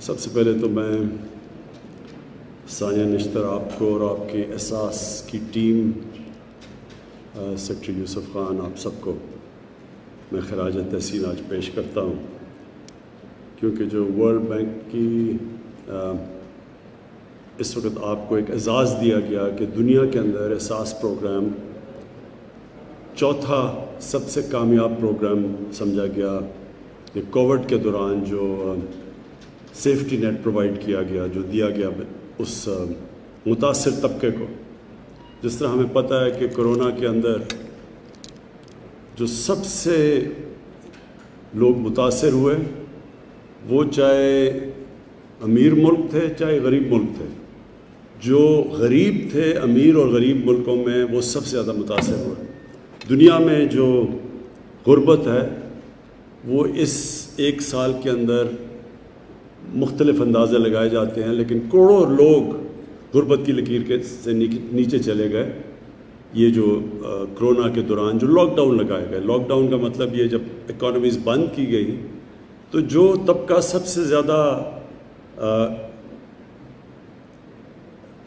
سب سے پہلے تو میں ثانیہ نشتر آپ کو اور آپ کے احساس کی ٹیم، سیکرٹری یوسف خان، آپ سب کو میں خراج تحسین آج پیش کرتا ہوں، کیونکہ جو ورلڈ بینک کی اس وقت آپ کو ایک اعزاز دیا گیا کہ دنیا کے اندر احساس پروگرام چوتھا سب سے کامیاب پروگرام سمجھا گیا، کہ کووڈ کے دوران جو سیفٹی نیٹ پرووائڈ کیا گیا، جو دیا گیا اس متاثر طبقے کو. جس طرح ہمیں پتہ ہے کہ کرونا کے اندر جو سب سے لوگ متاثر ہوئے وہ چاہے امیر ملک تھے چاہے غریب ملک تھے. جو غریب تھے امیر اور غریب ملکوں میں وہ سب سے زیادہ متاثر ہوئے. دنیا میں جو غربت ہے وہ اس ایک سال کے اندر مختلف اندازے لگائے جاتے ہیں، لیکن کروڑوں لوگ غربت کی لکیر سے نیچے چلے گئے. یہ جو کرونا کے دوران جو لاک ڈاؤن لگائے گئے، لاک ڈاؤن کا مطلب یہ جب اکانومیز بند کی گئی تو جو طبقہ سب سے زیادہ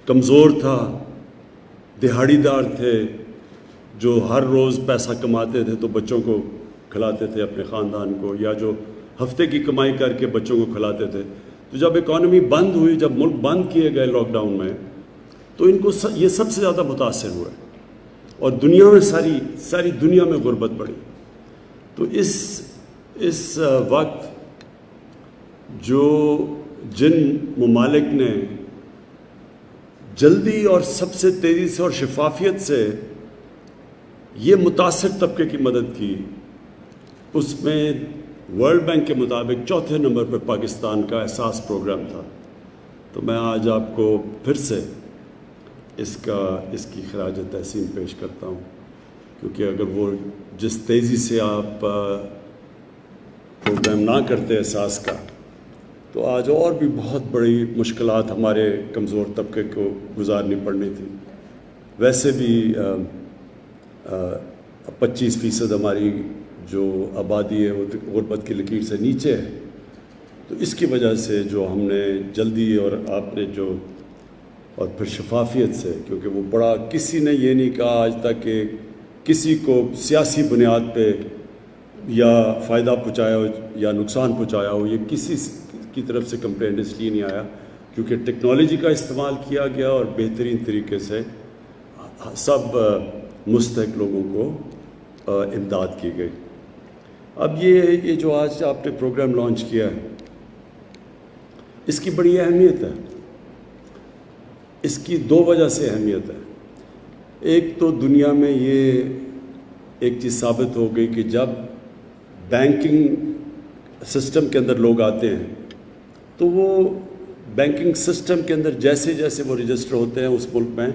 کمزور تھا، دہاڑی دار تھے، جو ہر روز پیسہ کماتے تھے تو بچوں کو کھلاتے تھے اپنے خاندان کو، یا جو ہفتے کی کمائی کر کے بچوں کو کھلاتے تھے، تو جب اکانومی بند ہوئی، جب ملک بند کیے گئے لاک ڈاؤن میں، تو ان کو یہ سب سے زیادہ متاثر ہوئے اور دنیا میں ساری دنیا میں غربت بڑھی. تو اس وقت جو جن ممالک نے جلدی اور سب سے تیزی سے اور شفافیت سے یہ متاثر طبقے کی مدد کی، اس میں ورلڈ بینک کے مطابق چوتھے نمبر پر پاکستان کا احساس پروگرام تھا. تو میں آج آپ کو پھر سے اس کی خراج تحسین پیش کرتا ہوں، کیونکہ اگر وہ جس تیزی سے آپ پروگرام نہ کرتے احساس کا، تو آج اور بھی بہت بڑی مشکلات ہمارے کمزور طبقے کو گزارنی پڑنی تھی. ویسے بھی 25% ہماری جو آبادی ہے وہ غربت کی لکیر سے نیچے ہے. تو اس کی وجہ سے جو ہم نے جلدی اور آپ نے جو اور پھر شفافیت سے، کیونکہ وہ بڑا کسی نے یہ نہیں کہا آج تک کہ کسی کو سیاسی بنیاد پہ یا فائدہ پہنچایا ہو یا نقصان پہنچایا ہو، یہ کسی کی طرف سے کمپلینٹ اس لیے نہیں آیا کیونکہ ٹیکنالوجی کا استعمال کیا گیا اور بہترین طریقے سے سب مستحق لوگوں کو امداد کی گئی. اب یہ جو آج آپ نے پروگرام لانچ کیا ہے، اس کی بڑی اہمیت ہے. اس کی دو وجہ سے اہمیت ہے. ایک تو دنیا میں یہ ایک چیز ثابت ہو گئی کہ جب بینکنگ سسٹم کے اندر لوگ آتے ہیں تو وہ بینکنگ سسٹم کے اندر جیسے جیسے وہ رجسٹر ہوتے ہیں اس ملک میں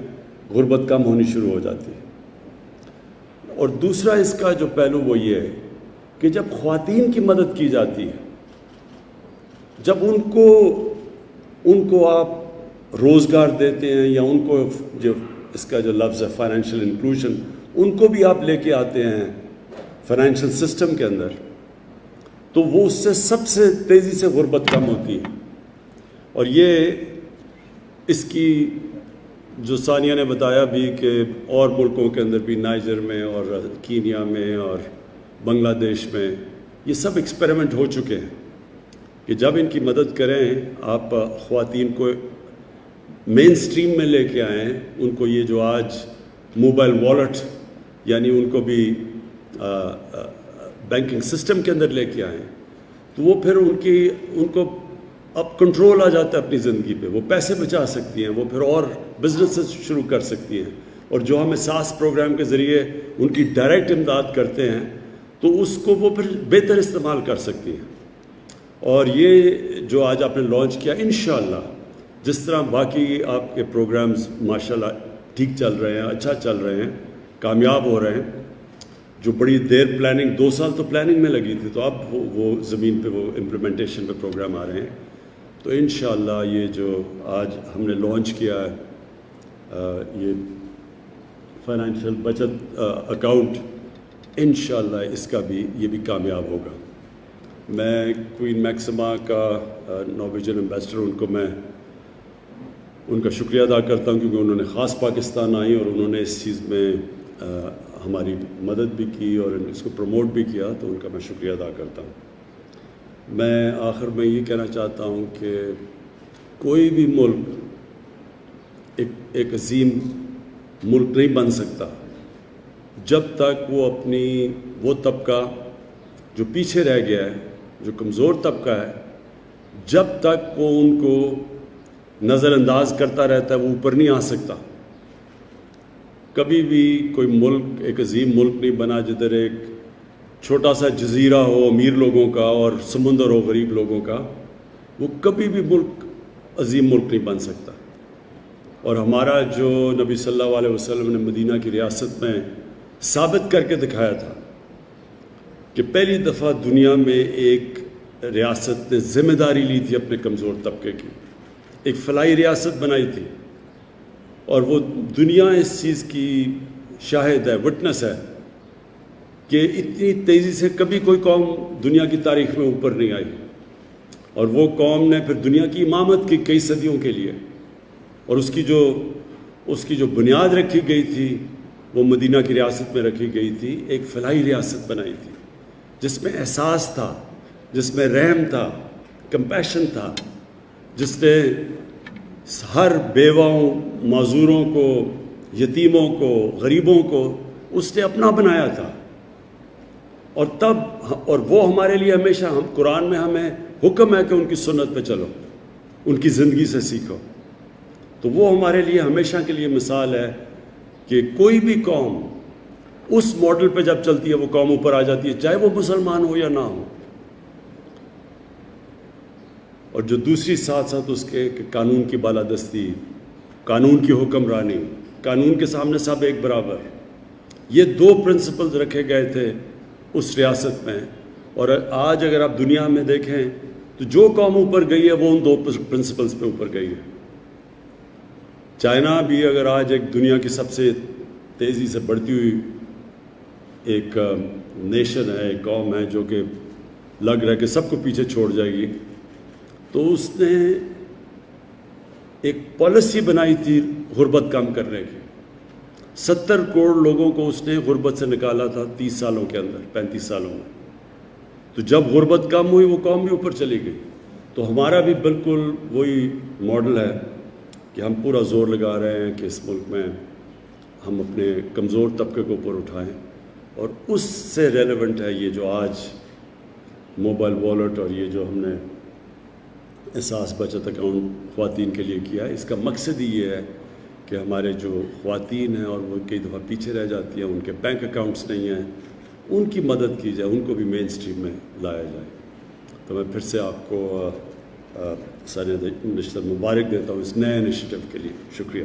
غربت کم ہونی شروع ہو جاتی ہے. اور دوسرا اس کا جو پہلو وہ یہ ہے کہ جب خواتین کی مدد کی جاتی ہے، جب ان کو آپ روزگار دیتے ہیں یا ان کو جو اس کا جو لفظ ہے فائنینشیل انکلوژن، ان کو بھی آپ لے کے آتے ہیں فائنینشیل سسٹم کے اندر، تو وہ اس سے سب سے تیزی سے غربت کم ہوتی ہے. اور یہ اس کی جو ثانیہ نے بتایا بھی کہ اور ملکوں کے اندر بھی، نائجر میں اور کینیا میں اور بنگلہ دیش میں، یہ سب ایکسپیریمنٹ ہو چکے ہیں کہ جب ان کی مدد کریں آپ خواتین کو مین اسٹریم میں لے کے آئیں، ان کو یہ جو آج موبائل والیٹ، یعنی ان کو بھی بینکنگ سسٹم کے اندر لے کے آئیں، تو وہ پھر ان کو اب کنٹرول آ جاتا ہے اپنی زندگی پہ. وہ پیسے بچا سکتی ہیں، وہ پھر اور بزنس شروع کر سکتی ہیں. اور جو ہم احساس پروگرام کے ذریعے ان کی ڈائریکٹ امداد کرتے ہیں تو اس کو وہ پھر بہتر استعمال کر سکتی ہیں. اور یہ جو آج آپ نے لانچ کیا، انشاءاللہ جس طرح باقی آپ کے پروگرامز ماشاءاللہ ٹھیک چل رہے ہیں، اچھا چل رہے ہیں، کامیاب ہو رہے ہیں، جو بڑی دیر پلاننگ 2 سال تو پلاننگ میں لگی تھی، تو اب وہ زمین پہ وہ امپلیمنٹیشن پہ پروگرام آ رہے ہیں. تو انشاءاللہ یہ جو آج ہم نے لانچ کیا ہے یہ فائنینشیل بچت اکاؤنٹ، انشاءاللہ اس کا بھی یہ بھی کامیاب ہوگا. میں کوئین میکسما کا نارویجن ایمبیسڈر، ان کو میں ان کا شکریہ ادا کرتا ہوں، کیونکہ انہوں نے خاص پاکستان آئی اور انہوں نے اس چیز میں ہماری مدد بھی کی اور اس کو پروموٹ بھی کیا، تو ان کا میں شکریہ ادا کرتا ہوں۔ میں آخر میں یہ کہنا چاہتا ہوں کہ کوئی بھی ملک ایک عظیم ملک نہیں بن سکتا جب تک وہ طبقہ جو پیچھے رہ گیا ہے، جو کمزور طبقہ ہے، جب تک وہ ان کو نظر انداز کرتا رہتا ہے، وہ اوپر نہیں آ سکتا۔ کبھی بھی کوئی ملک ایک عظیم ملک نہیں بنا جدھر ایک چھوٹا سا جزیرہ ہو امیر لوگوں کا اور سمندر ہو غریب لوگوں کا، وہ کبھی بھی ملک عظیم ملک نہیں بن سکتا۔ اور ہمارا جو نبی صلی اللہ علیہ وسلم نے مدینہ کی ریاست میں ثابت کر کے دکھایا تھا کہ پہلی دفعہ دنیا میں ایک ریاست نے ذمہ داری لی تھی اپنے کمزور طبقے کی، ایک فلاحی ریاست بنائی تھی، اور وہ دنیا اس چیز کی شاہد ہے، وٹنس ہے کہ اتنی تیزی سے کبھی کوئی قوم دنیا کی تاریخ میں اوپر نہیں آئی، اور وہ قوم نے پھر دنیا کی امامت کی کئی صدیوں کے لیے، اور اس کی جو بنیاد رکھی گئی تھی وہ مدینہ کی ریاست میں رکھی گئی تھی، ایک فلاحی ریاست بنائی تھی جس میں احساس تھا، جس میں رحم تھا، کمپیشن تھا، جس نے ہر بیواؤں، معذوروں کو، یتیموں کو، غریبوں کو اس نے اپنا بنایا تھا۔ اور وہ ہمارے لیے ہمیشہ، قرآن میں ہمیں حکم ہے کہ ان کی سنت پہ چلو، ان کی زندگی سے سیکھو، تو وہ ہمارے لیے ہمیشہ کے لیے مثال ہے کہ کوئی بھی قوم اس ماڈل پہ جب چلتی ہے وہ قوم اوپر آ جاتی ہے، چاہے وہ مسلمان ہو یا نہ ہو۔ اور جو دوسری ساتھ اس کے کہ قانون کی بالادستی، قانون کی حکمرانی، قانون کے سامنے سب ایک برابر، یہ دو پرنسپلز رکھے گئے تھے اس ریاست میں۔ اور آج اگر آپ دنیا میں دیکھیں تو جو قوم اوپر گئی ہے وہ ان دو پرنسپلز پہ اوپر گئی ہے۔ چائنا بھی اگر آج ایک دنیا کی سب سے تیزی سے بڑھتی ہوئی ایک نیشن ہے، ایک قوم ہے جو کہ لگ رہا ہے کہ سب کو پیچھے چھوڑ جائے گی، تو اس نے ایک پالیسی بنائی تھی غربت کم کرنے کی۔ 70 کروڑ لوگوں کو اس نے غربت سے نکالا تھا 30 سالوں کے اندر، 35 سالوں میں۔ تو جب غربت کم ہوئی وہ قوم بھی اوپر چلی گئی۔ تو ہمارا بھی بالکل وہی ماڈل ہے کہ ہم پورا زور لگا رہے ہیں کہ اس ملک میں ہم اپنے کمزور طبقے کو اوپر اٹھائیں، اور اس سے ریلیونٹ ہے یہ جو آج موبائل والیٹ اور یہ جو ہم نے احساس بچت اکاؤنٹ خواتین کے لیے کیا ہے۔ اس کا مقصد ہی یہ ہے کہ ہمارے جو خواتین ہیں اور وہ کئی دفعہ پیچھے رہ جاتی ہیں، ان کے بینک اکاؤنٹس نہیں ہیں، ان کی مدد کی جائے، ان کو بھی مین سٹریم میں لایا جائے۔ تو میں پھر سے آپ کو سر نشتر مبارک دیتا ہوں اس نئے انیشیٹو کے لیے۔ شکریہ۔